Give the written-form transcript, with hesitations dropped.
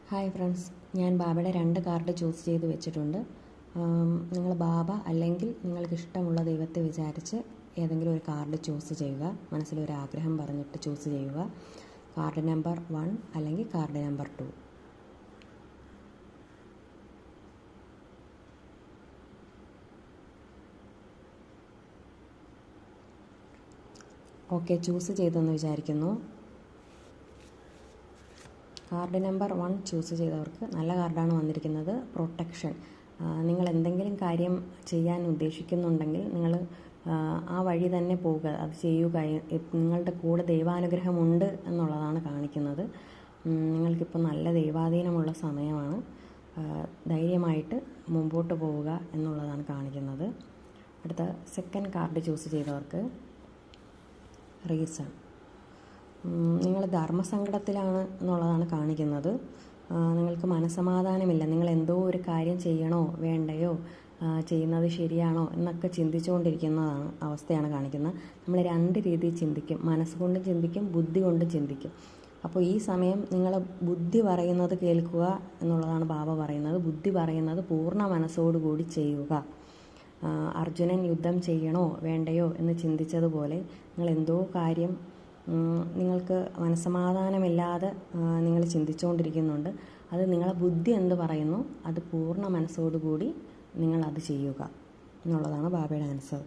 Hi friends, ഞാൻ ബാബയുടെ 2 card choose ചെയ്ത് വെച്ചിട്ടുണ്ട്. നിങ്ങൾ ബാബ അല്ലെങ്കിൽ നിങ്ങൾക്ക് ഇഷ്ടമുള്ള ദൈവത്തെ വിചാരിച്ച് ഏതെങ്കിലും ഒരു കാർഡ് ചൂസ് ചെയ്യുക. മനസ്സിലൊരു ആഗ്രഹം പറഞ്ഞിട്ട് ചൂസ് ചെയ്യുക. കാർഡ് നമ്പർ 1 അല്ലെങ്കിൽ കാർഡ് നമ്പർ 2. ഓക്കെ, ചൂസ് ചെയ്തെന്ന് വിചാരിക്കുന്നു. കാർഡ് നമ്പർ 1 ചൂസ് ചെയ്തവർക്ക് നല്ല കാർഡാണ് വന്നിരിക്കുന്നത്. പ്രൊട്ടക്ഷൻ. നിങ്ങൾ എന്തെങ്കിലും കാര്യം ചെയ്യാൻ ഉദ്ദേശിക്കുന്നുണ്ടെങ്കിൽ നിങ്ങൾ ആ വഴി തന്നെ പോവുക, അത് ചെയ്യുക. നിങ്ങളുടെ കൂടെ ദൈവാനുഗ്രഹമുണ്ട് എന്നുള്ളതാണ് കാണിക്കുന്നത്. നിങ്ങൾക്കിപ്പോൾ നല്ല ദൈവാധീനമുള്ള സമയമാണ്. ധൈര്യമായിട്ട് മുമ്പോട്ട് പോവുക എന്നുള്ളതാണ് കാണിക്കുന്നത്. അടുത്ത സെക്കൻഡ് കാർഡ് ചൂസ് ചെയ്തവർക്ക് റീസൺ. നിങ്ങൾ ധർമ്മസങ്കടത്തിലാണ് എന്നുള്ളതാണ് കാണിക്കുന്നത്. നിങ്ങൾക്ക് മനസ്സമാധാനമില്ല. നിങ്ങൾ എന്തോ ഒരു കാര്യം ചെയ്യണോ വേണ്ടയോ, ചെയ്യുന്നത് ശരിയാണോ എന്നൊക്കെ ചിന്തിച്ചുകൊണ്ടിരിക്കുന്നതാണ് അവസ്ഥയാണ് കാണിക്കുന്നത്. നമ്മൾ 2 രീതിയിൽ ചിന്തിക്കും. മനസ്സുകൊണ്ടും ചിന്തിക്കും, ബുദ്ധി കൊണ്ടും ചിന്തിക്കും. അപ്പോൾ ഈ സമയം നിങ്ങൾ ബുദ്ധി പറയുന്നത് കേൾക്കുക എന്നുള്ളതാണ് ബാബ പറയുന്നത്. ബുദ്ധി പറയുന്നത് പൂർണ്ണ മനസ്സോടുകൂടി ചെയ്യുക. അർജുനൻ യുദ്ധം ചെയ്യണോ വേണ്ടയോ എന്ന് ചിന്തിച്ചതുപോലെ നിങ്ങൾ എന്തോ കാര്യം നിങ്ങൾക്ക് മനസ്സമാധാനമില്ലാതെ നിങ്ങൾ ചിന്തിച്ചുകൊണ്ടിരിക്കുന്നുണ്ട്. അത് നിങ്ങളെ ബുദ്ധി എന്ത് പറയുന്നു അത് പൂർണ്ണ മനസ്സോടുകൂടി നിങ്ങളത് ചെയ്യുക എന്നുള്ളതാണ് ബാബയുടെ ആൻസർ.